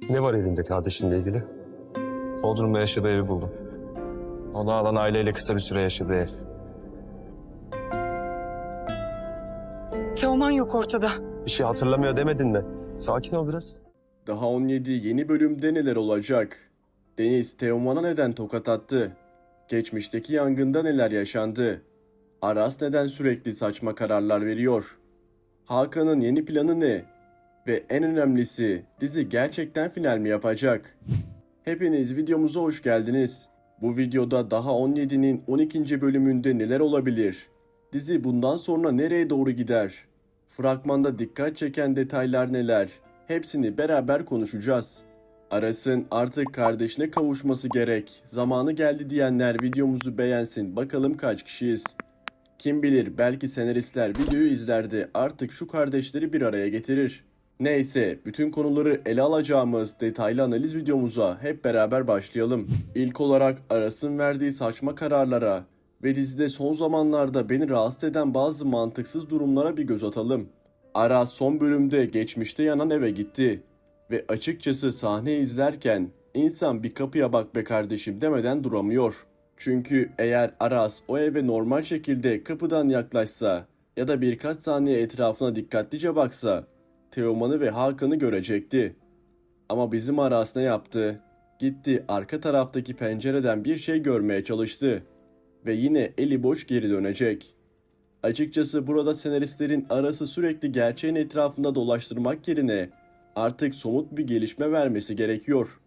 Ne var elinde kardeşinle ilgili? Bodrum'da yaşadığı evi buldum. O da alan aileyle kısa bir süre yaşadığı ev. Teoman yok ortada. Bir şey hatırlamıyor demedin mi? Sakin ol biraz. Daha 17 yeni bölümde neler olacak? Deniz Teoman'a neden tokat attı? Geçmişteki yangında neler yaşandı? Aras neden sürekli saçma kararlar veriyor? Hakan'ın yeni planı ne? Ve en önemlisi dizi gerçekten final mi yapacak? Hepiniz videomuza hoş geldiniz. Bu videoda daha 17'nin 12. bölümünde neler olabilir? Dizi bundan sonra nereye doğru gider? Fragmanda dikkat çeken detaylar neler? Hepsini beraber konuşacağız. Aras'ın artık kardeşine kavuşması gerek. Zamanı geldi diyenler videomuzu beğensin. Bakalım kaç kişiyiz? Kim bilir belki senaristler videoyu izlerdi. Artık şu kardeşleri bir araya getirir. Neyse, bütün konuları ele alacağımız detaylı analiz videomuza hep beraber başlayalım. İlk olarak Aras'ın verdiği saçma kararlara ve dizide son zamanlarda beni rahatsız eden bazı mantıksız durumlara bir göz atalım. Aras son bölümde geçmişte yanan eve gitti ve açıkçası sahneyi izlerken insan bir kapıya bak be kardeşim demeden duramıyor. Çünkü eğer Aras o eve normal şekilde kapıdan yaklaşsa ya da birkaç saniye etrafına dikkatlice baksa Teoman'ı ve Hakan'ı görecekti. Ama bizim Aras ne yaptı? Gitti arka taraftaki pencereden bir şey görmeye çalıştı. Ve yine eli boş geri dönecek. Açıkçası burada senaristlerin Aras'ı sürekli gerçeğin etrafında dolaştırmak yerine artık somut bir gelişme vermesi gerekiyor.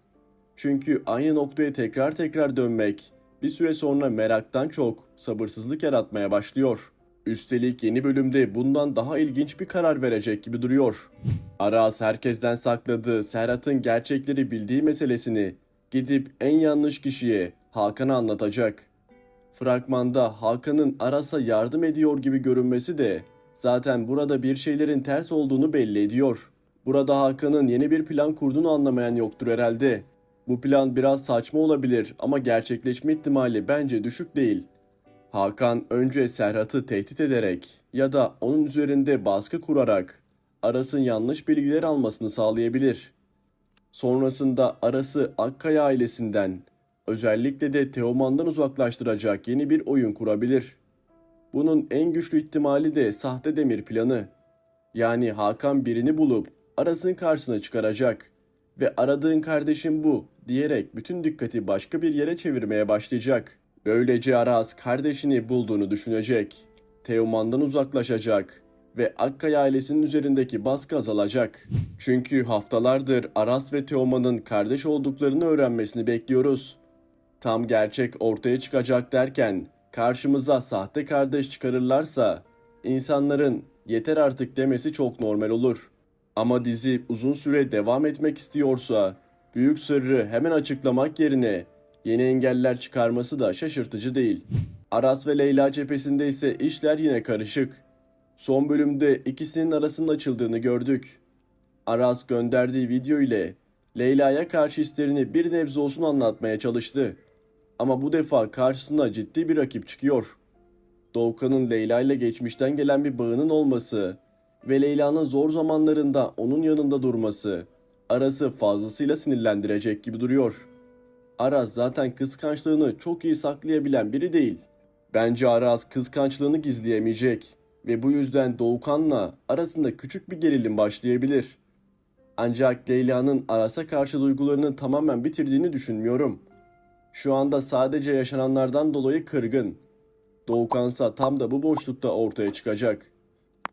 Çünkü aynı noktaya tekrar tekrar dönmek bir süre sonra meraktan çok sabırsızlık yaratmaya başlıyor. Üstelik yeni bölümde bundan daha ilginç bir karar verecek gibi duruyor. Aras herkesten sakladığı Serhat'ın gerçekleri bildiği meselesini gidip en yanlış kişiye, Hakan'a anlatacak. Fragmanda Hakan'ın Aras'a yardım ediyor gibi görünmesi de zaten burada bir şeylerin ters olduğunu belli ediyor. Burada Hakan'ın yeni bir plan kurduğunu anlamayan yoktur herhalde. Bu plan biraz saçma olabilir ama gerçekleşme ihtimali bence düşük değil. Hakan önce Serhat'ı tehdit ederek ya da onun üzerinde baskı kurarak Aras'ın yanlış bilgiler almasını sağlayabilir. Sonrasında Aras'ı Akkaya ailesinden, özellikle de Teoman'dan uzaklaştıracak yeni bir oyun kurabilir. Bunun en güçlü ihtimali de sahte demir planı. Yani Hakan birini bulup Aras'ın karşısına çıkaracak ve aradığın kardeşim bu diyerek bütün dikkati başka bir yere çevirmeye başlayacak. Böylece Aras kardeşini bulduğunu düşünecek. Teoman'dan uzaklaşacak ve Akkaya ailesinin üzerindeki baskı azalacak. Çünkü haftalardır Aras ve Teoman'ın kardeş olduklarını öğrenmesini bekliyoruz. Tam gerçek ortaya çıkacak derken karşımıza sahte kardeş çıkarırlarsa insanların yeter artık demesi çok normal olur. Ama dizi uzun süre devam etmek istiyorsa büyük sırrı hemen açıklamak yerine yeni engeller çıkarması da şaşırtıcı değil. Aras ve Leyla cephesinde ise işler yine karışık. Son bölümde ikisinin arasının açıldığını gördük. Aras gönderdiği video ile Leyla'ya karşı hislerini bir nebze olsun anlatmaya çalıştı. Ama bu defa karşısına ciddi bir rakip çıkıyor. Doğukan'ın Leyla ile geçmişten gelen bir bağının olması ve Leyla'nın zor zamanlarında onun yanında durması Aras'ı fazlasıyla sinirlendirecek gibi duruyor. Aras zaten kıskançlığını çok iyi saklayabilen biri değil. Bence Aras kıskançlığını gizleyemeyecek ve bu yüzden Doğukan'la arasında küçük bir gerilim başlayabilir. Ancak Leyla'nın Aras'a karşı duygularını tamamen bitirdiğini düşünmüyorum. Şu anda sadece yaşananlardan dolayı kırgın. Doğukan'sa tam da bu boşlukta ortaya çıkacak.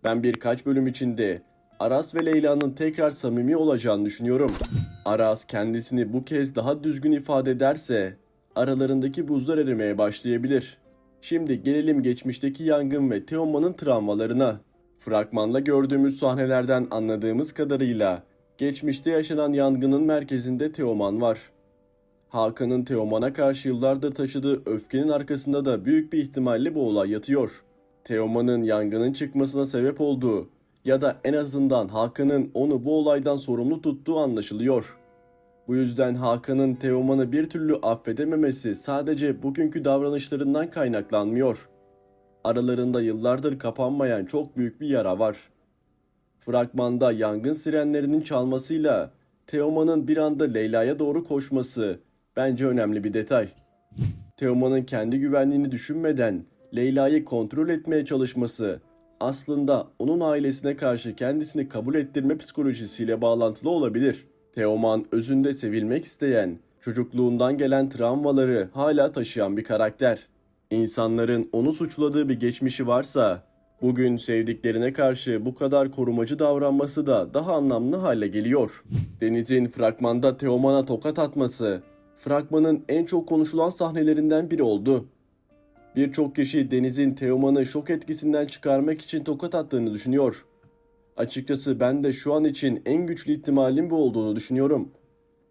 Ben birkaç bölüm içinde Aras ve Leyla'nın tekrar samimi olacağını düşünüyorum. Aras kendisini bu kez daha düzgün ifade ederse aralarındaki buzlar erimeye başlayabilir. Şimdi gelelim geçmişteki yangın ve Teoman'ın travmalarına. Fragmanda gördüğümüz sahnelerden anladığımız kadarıyla geçmişte yaşanan yangının merkezinde Teoman var. Hakan'ın Teoman'a karşı yıllardır taşıdığı öfkenin arkasında da büyük bir ihtimalle bu olay yatıyor. Teoman'ın yangının çıkmasına sebep olduğu ya da en azından Hakan'ın onu bu olaydan sorumlu tuttuğu anlaşılıyor. Bu yüzden Hakan'ın Teoman'ı bir türlü affedememesi sadece bugünkü davranışlarından kaynaklanmıyor. Aralarında yıllardır kapanmayan çok büyük bir yara var. Fragmanda yangın sirenlerinin çalmasıyla Teoman'ın bir anda Leyla'ya doğru koşması bence önemli bir detay. Teoman'ın kendi güvenliğini düşünmeden Leyla'yı kontrol etmeye çalışması aslında onun ailesine karşı kendisini kabul ettirme psikolojisiyle bağlantılı olabilir. Teoman özünde sevilmek isteyen, çocukluğundan gelen travmaları hala taşıyan bir karakter. İnsanların onu suçladığı bir geçmişi varsa, bugün sevdiklerine karşı bu kadar korumacı davranması da daha anlamlı hale geliyor. Deniz'in fragmanda Teoman'a tokat atması, fragmanın en çok konuşulan sahnelerinden biri oldu. Birçok kişi Deniz'in Teoman'ı şok etkisinden çıkarmak için tokat attığını düşünüyor. Açıkçası ben de şu an için en güçlü ihtimalin bu olduğunu düşünüyorum.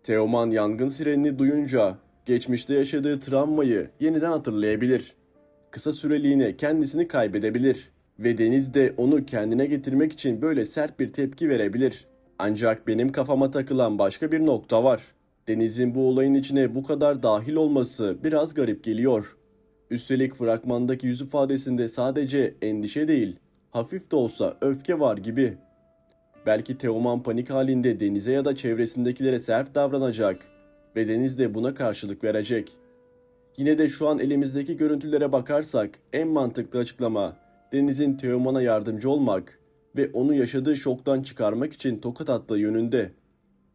Teoman yangın sirenini duyunca geçmişte yaşadığı travmayı yeniden hatırlayabilir. Kısa süreliğine kendisini kaybedebilir ve Deniz de onu kendine getirmek için böyle sert bir tepki verebilir. Ancak benim kafama takılan başka bir nokta var. Deniz'in bu olayın içine bu kadar dahil olması biraz garip geliyor. Üstelik fragmandaki yüz ifadesinde sadece endişe değil, hafif de olsa öfke var gibi. Belki Teoman panik halinde Deniz'e ya da çevresindekilere sert davranacak ve Deniz de buna karşılık verecek. Yine de şu an elimizdeki görüntülere bakarsak en mantıklı açıklama Deniz'in Teoman'a yardımcı olmak ve onu yaşadığı şoktan çıkarmak için tokat attığı yönünde.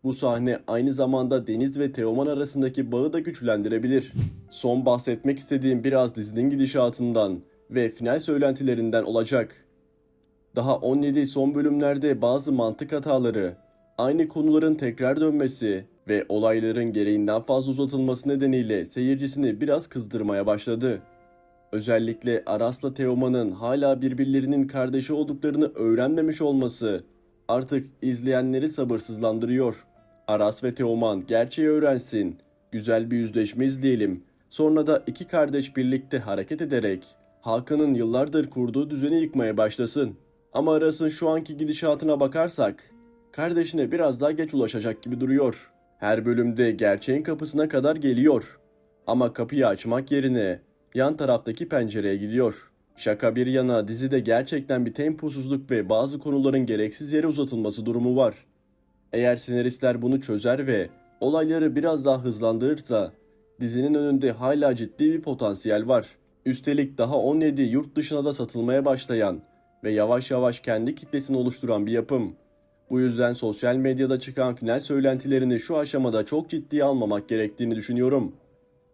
Bu sahne aynı zamanda Deniz ve Teoman arasındaki bağı da güçlendirebilir. Son bahsetmek istediğim biraz dizinin gidişatından ve final söylentilerinden olacak. Daha 17 son bölümlerde bazı mantık hataları, aynı konuların tekrar dönmesi ve olayların gereğinden fazla uzatılması nedeniyle seyircisini biraz kızdırmaya başladı. Özellikle Aras'la Teoman'ın hala birbirlerinin kardeşi olduklarını öğrenmemiş olması artık izleyenleri sabırsızlandırıyor. Aras ve Teoman gerçeği öğrensin, güzel bir yüzleşme izleyelim. Sonra da iki kardeş birlikte hareket ederek Hakan'ın yıllardır kurduğu düzeni yıkmaya başlasın. Ama Aras'ın şu anki gidişatına bakarsak kardeşine biraz daha geç ulaşacak gibi duruyor. Her bölümde gerçeğin kapısına kadar geliyor. Ama kapıyı açmak yerine yan taraftaki pencereye gidiyor. Şaka bir yana dizide gerçekten bir temposuzluk ve bazı konuların gereksiz yere uzatılması durumu var. Eğer senaristler bunu çözer ve olayları biraz daha hızlandırırsa dizinin önünde hala ciddi bir potansiyel var. Üstelik daha 17 yurt dışına da satılmaya başlayan ve yavaş yavaş kendi kitlesini oluşturan bir yapım. Bu yüzden sosyal medyada çıkan final söylentilerini şu aşamada çok ciddiye almamak gerektiğini düşünüyorum.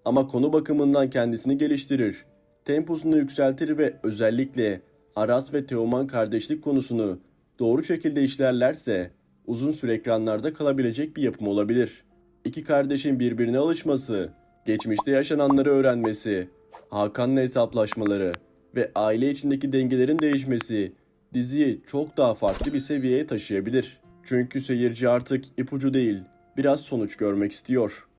Ama konu bakımından kendisini geliştirir, temposunu yükseltir ve özellikle Aras ve Teoman kardeşlik konusunu doğru şekilde işlerlerse uzun süre ekranlarda kalabilecek bir yapım olabilir. İki kardeşin birbirine alışması, geçmişte yaşananları öğrenmesi, Hakan'la hesaplaşmaları ve aile içindeki dengelerin değişmesi diziyi çok daha farklı bir seviyeye taşıyabilir. Çünkü seyirci artık ipucu değil, biraz sonuç görmek istiyor.